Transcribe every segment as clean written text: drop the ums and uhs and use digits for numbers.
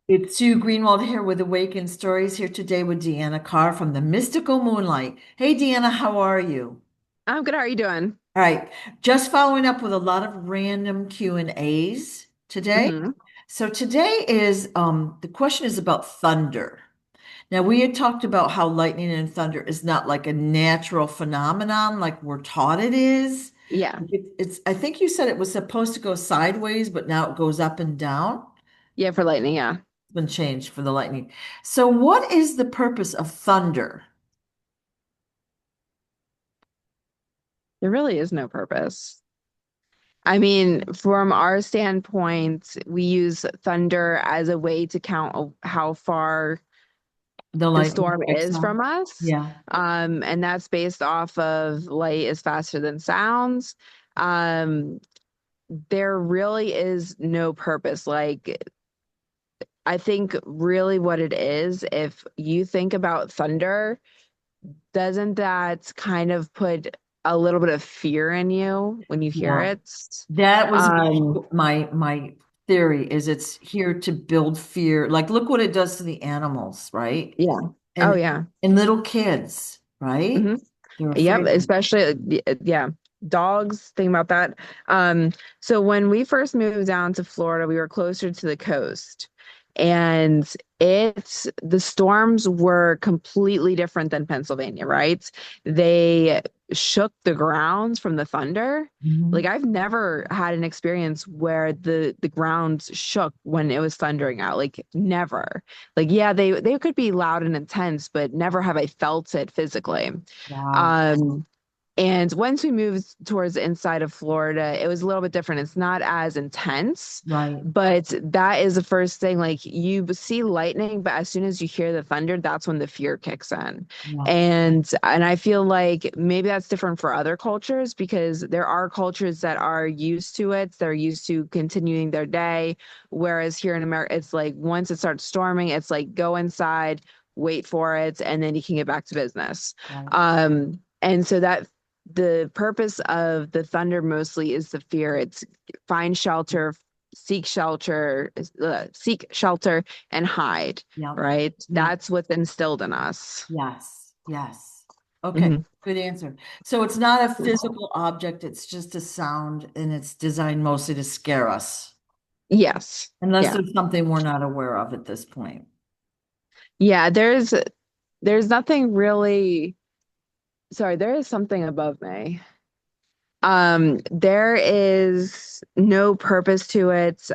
It's Sue Greenwald here with Awakened Stories here today with Deanna Carr from the Mystical Moonlight. Hey, Deanna, how are you? I'm good. How are you doing? All right, just following up with a lot of random Q&As today. Hmm. So today is the question is about thunder. Now we had talked about how lightning and thunder is not like a natural phenomenon like we're taught it is. Yeah. It's I think you said it was supposed to go sideways, but now it goes up and down. Yeah, for lightning. Yeah. Been changed for the lightning. So what is the purpose of thunder? There really is no purpose. I mean, from our standpoint, we use thunder as a way to count how far The the lightning storm strikes is from them? us. Yeah. And that's based off of light is faster than sounds. Um, there really is no purpose. Like, I think really what it is, if you think about thunder, doesn't that kind of put a little bit of fear in you when you hear Yeah. it? That was Um, my theory is it's here to build fear. Like look what it does to the animals, right? yeah. Oh, And yeah. and little kids, right? Hmm. They're Yep. afraid of it. Especially, yeah. Dogs, think about that. So when we first moved down to Florida, we were closer to the coast. And the storms were completely different than Pennsylvania, right? They shook the ground from the thunder. Like Mhm. I've never had an experience where the ground shook when it was thundering out. Like never. Like yeah, they could be loud and intense, but never have I felt it physically. Wow. Um, and once we moved towards the inside of Florida, it was a little bit different. It's not as intense, Right. but that is the first thing. Like you see lightning, but as soon as you hear the thunder, that's when the fear kicks in. Yeah. And I feel like maybe that's different for other cultures because there are cultures that are used to it. They're used to continuing their day. Whereas here in America, it's like once it starts storming, it's like go inside, wait for it, and then you can get back to business. Right. And so that the purpose of the thunder mostly is the fear. It's find shelter, seek shelter, and hide. Yeah. Right? Yeah. That's what's instilled in us. Yes. Yes. Okay. Hmm. Good answer. So it's not a physical object, it's just a sound and it's designed mostly to scare us. Yes. Unless Yeah. there's something we're not aware of at this point. Yeah. There's nothing really. Sorry, there is something above me. There is no purpose to it,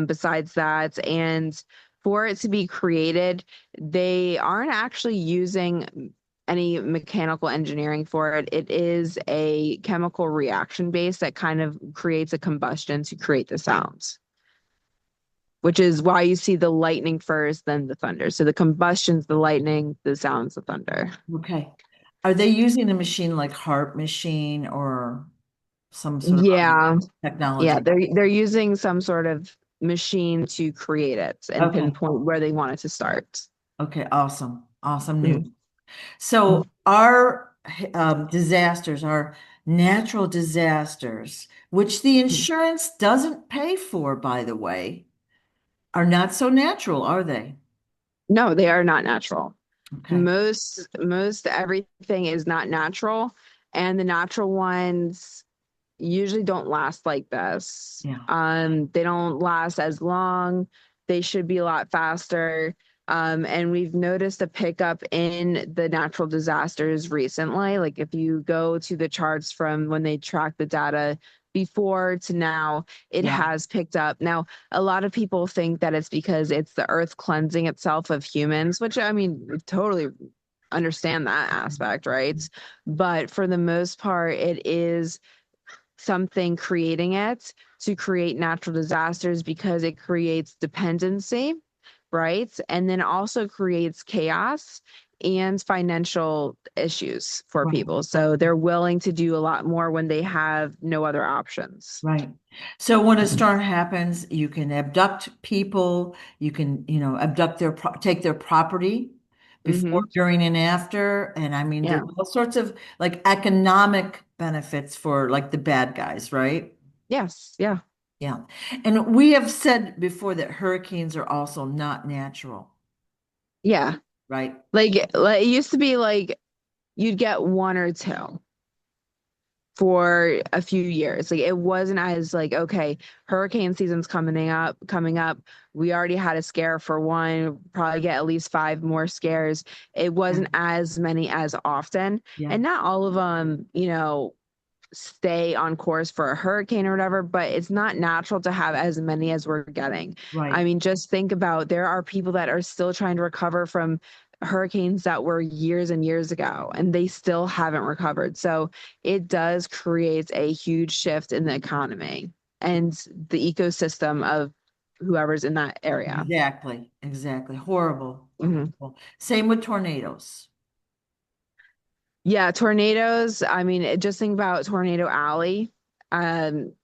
besides that. And for it to be created, they aren't actually using any mechanical engineering for it. It is a chemical reaction base that kind of creates a combustion to create the sounds, which is why you see the lightning first, then the thunder. So the combustion's the lightning, the sound's the thunder. Okay. Are they using a machine like Heart Machine or some sort of other Yeah, yeah, technology? they're using some sort of machine to create it and Okay. pinpoint where they want it to start. Okay. Awesome. Awesome news. Mhm. So our disasters, our natural disasters, which the insurance doesn't pay for, by the way, are not so natural, are they? No, they are not natural. Okay. Most everything is not natural, and the natural ones usually don't last like this. Yeah. They don't last as long. They should be a lot faster. And we've noticed a pickup in the natural disasters recently. Like if you go to the charts from when they track the data before to now, it Yeah. has picked up. Now, a lot of people think that it's because it's the earth cleansing itself of humans, which I mean, totally understand that aspect, right? But for the most part, it is something creating it to create natural disasters because it creates dependency, right? And then also creates chaos and financial issues for Right. people. So they're willing to do a lot more when they have no other options. Right. So when a storm happens, you can abduct people, you can, abduct take their property before, Hmm. during, and after. And I mean, there's Yeah. all sorts of like economic benefits for like the bad guys, right? Yes. Yeah. Yeah. And we have said before that hurricanes are also not natural, Yeah. right? It used to be like you'd get one or two for a few years. Like it wasn't as like, okay, hurricane season's coming up. We already had a scare for one, probably get at least five more scares. It Yeah. wasn't as many as often. Yeah. And not all of them, stay on course for a hurricane or whatever, but it's not natural to have as many as we're getting. Right. I mean, just think about there are people that are still trying to recover from hurricanes that were years and years ago, and they still haven't recovered. So it does create a huge shift in the economy and the ecosystem of whoever's in that area. Exactly. Exactly. Horrible. Mhm. Horrible. Same with tornadoes. Yeah, tornadoes. I mean, just think about Tornado Alley.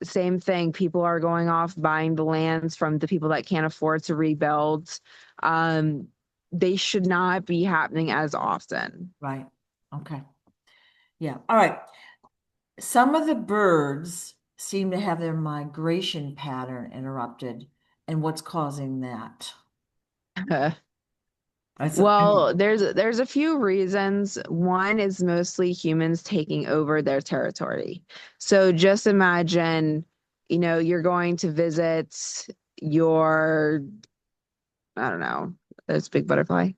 Same thing. People are going off buying the lands from the people that can't afford to rebuild. Um, they should not be happening as often. Right. Okay. Yeah. All right. Some of the birds seem to have their migration pattern interrupted. And what's causing that? That's a, Well, there's a few reasons. One is mostly humans taking over their territory. So just imagine, you're going to visit your, I don't know, this big butterfly.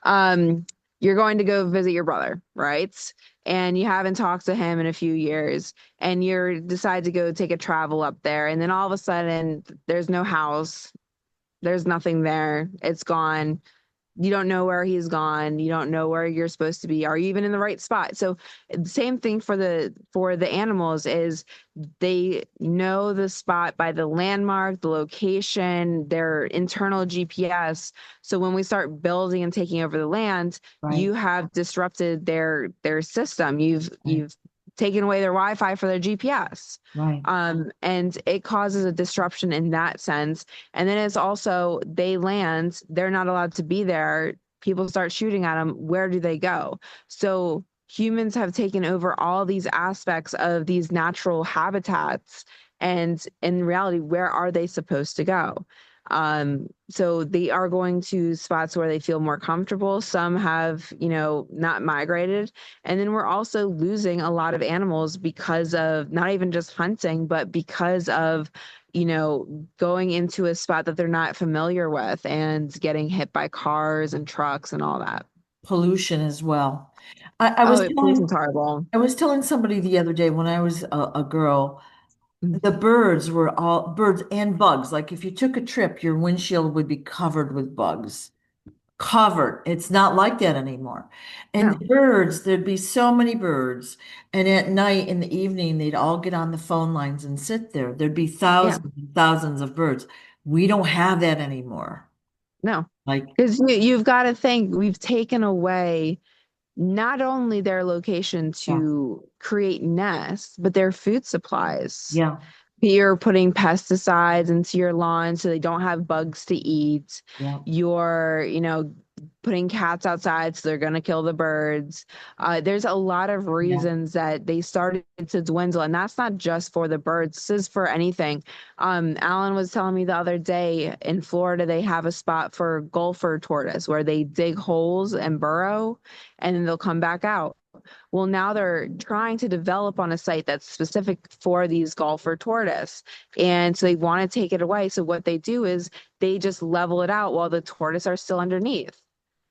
um you're going to go visit your brother, right? And you haven't talked to him in a few years, and you decide to go take a travel up there, and then all of a sudden there's no house, there's nothing there, it's gone. You don't know where he's gone, you don't know where you're supposed to be, are you even in the right spot? So the same thing for the animals is they know the spot by the landmark, the location, their internal GPS. So when we start building and taking over the land, right. you have disrupted their system. You've Right. you've taken away their Wi-Fi for their GPS. Right. And it causes a disruption in that sense. And then it's also they land, they're not allowed to be there. People start shooting at them. Where do they go? So humans have taken over all these aspects of these natural habitats. And in reality, where are they supposed to go? So they are going to spots where they feel more comfortable. Some have, not migrated. And then we're also losing a lot of animals because of not even just hunting, but because of, going into a spot that they're not familiar with and getting hit by cars and trucks and all that. Pollution as well. I Oh, was pollution's telling horrible. I was telling somebody the other day when I was a girl, the birds were all birds and bugs. Like if you took a trip, your windshield would be covered with bugs. Covered. It's not like that anymore. And No, the birds, there'd be so many birds. And at night in the evening, they'd all get on the phone lines and sit there. There'd be yeah, thousands and thousands of birds. We don't have that anymore. no. Like, Because you've got to think we've taken away not only their location yeah, to create nests, but their food supplies. yeah, You're putting pesticides into your lawn so they don't have bugs to eat. yeah, You're, putting cats outside so they're going to kill the birds. There's a lot of yeah. reasons that they started to dwindle, and that's not just for the birds. This is for anything. Alan was telling me the other day in Florida, they have a spot for gopher tortoise where they dig holes and burrow, and then they'll come back out. Well, now they're trying to develop on a site that's specific for these golfer tortoise. And so they want to take it away. So what they do is they just level it out while the tortoise are still underneath.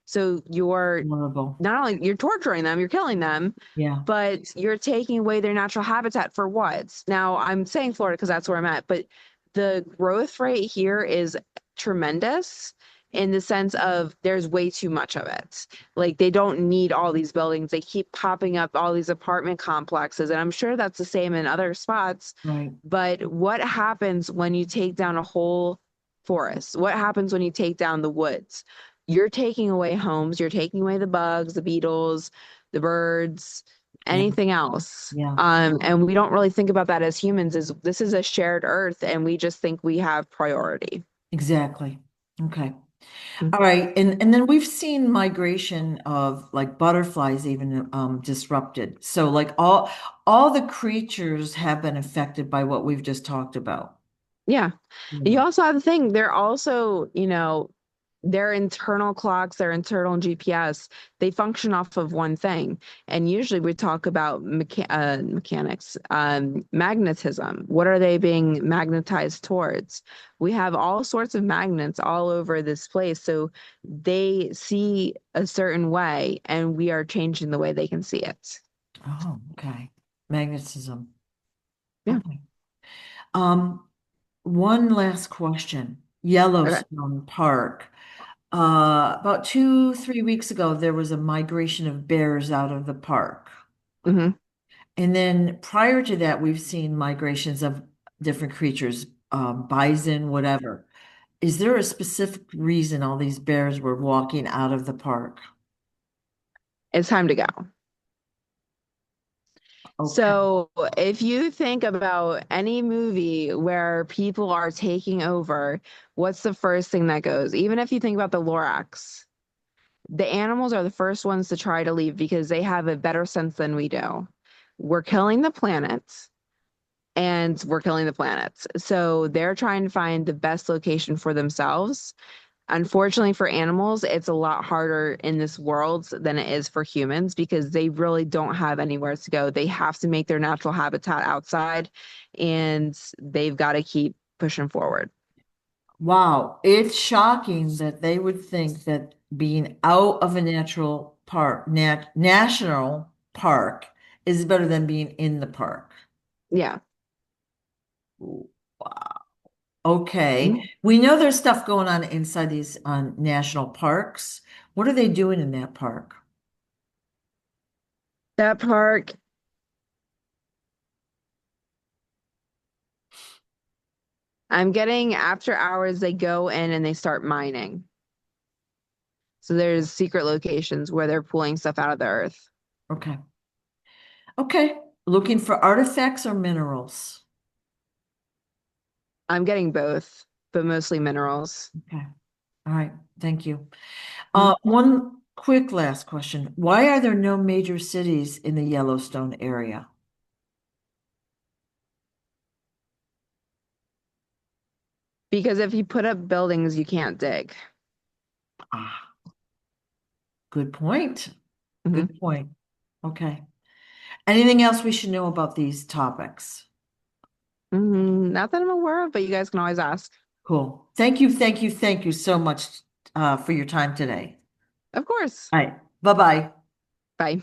So you're Horrible. not only you're torturing them, you're killing them, Yeah, but you're taking away their natural habitat for what? Now I'm saying Florida because that's where I'm at, but the growth rate here is tremendous in the sense of there's way too much of it. Like they don't need all these buildings. They keep popping up all these apartment complexes. And I'm sure that's the same in other spots. right. But what happens when you take down a whole forest? What happens when you take down the woods? You're taking away homes, you're taking away the bugs, the beetles, the birds, Yeah, anything else. yeah, And we don't really think about that as humans, is this is a shared earth and we just think we have priority. exactly. Okay. Mm. All right. And then we've seen migration of like butterflies even disrupted. So like all the creatures have been affected by what we've just talked about. Yeah. You Yeah. also have the thing, they're also, their internal clocks, their internal GPS, they function off of one thing. And usually we talk about mechanics, magnetism. What are they being magnetized towards? We have all sorts of magnets all over this place. So they see a certain way, and we are changing the way they can see it. Oh, okay. Magnetism. Yeah. Okay. Um, One last question. Okay. Yellowstone Park. About 2, 3 weeks ago, there was a migration of bears out of the park. Hmm. And then prior to that, we've seen migrations of different creatures, bison, whatever. Is there a specific reason all these bears were walking out of the park? It's time to go. Okay. So, if you think about any movie where people are taking over, what's the first thing that goes? Even if you think about the Lorax, the animals are the first ones to try to leave because they have a better sense than we do. We're killing the planet and we're killing the planets. So, they're trying to find the best location for themselves. Unfortunately, for animals, it's a lot harder in this world than it is for humans because they really don't have anywhere to go. They have to make their natural habitat outside, and they've got to keep pushing forward. Wow. It's shocking that they would think that being out of a natural park, national park is better than being in the park. Yeah. Wow. Okay. Mhm. We know there's stuff going on inside these national parks. What are they doing in that park? That park, I'm getting after hours, they go in and they start mining. So there's secret locations where they're pulling stuff out of the earth. Okay. Okay. Looking for artifacts or minerals? I'm getting both, but mostly minerals. Okay. All right. Thank you. Mhm. One quick last question. Why are there no major cities in the Yellowstone area? Because if you put up buildings, you can't dig. Ah, good point. Mhm. Good point. Okay. Anything else we should know about these topics? Not that I'm aware of, but you guys can always ask. Cool. Thank you, thank you, thank you so much for your time today. Of course. All right. Bye-bye. Bye.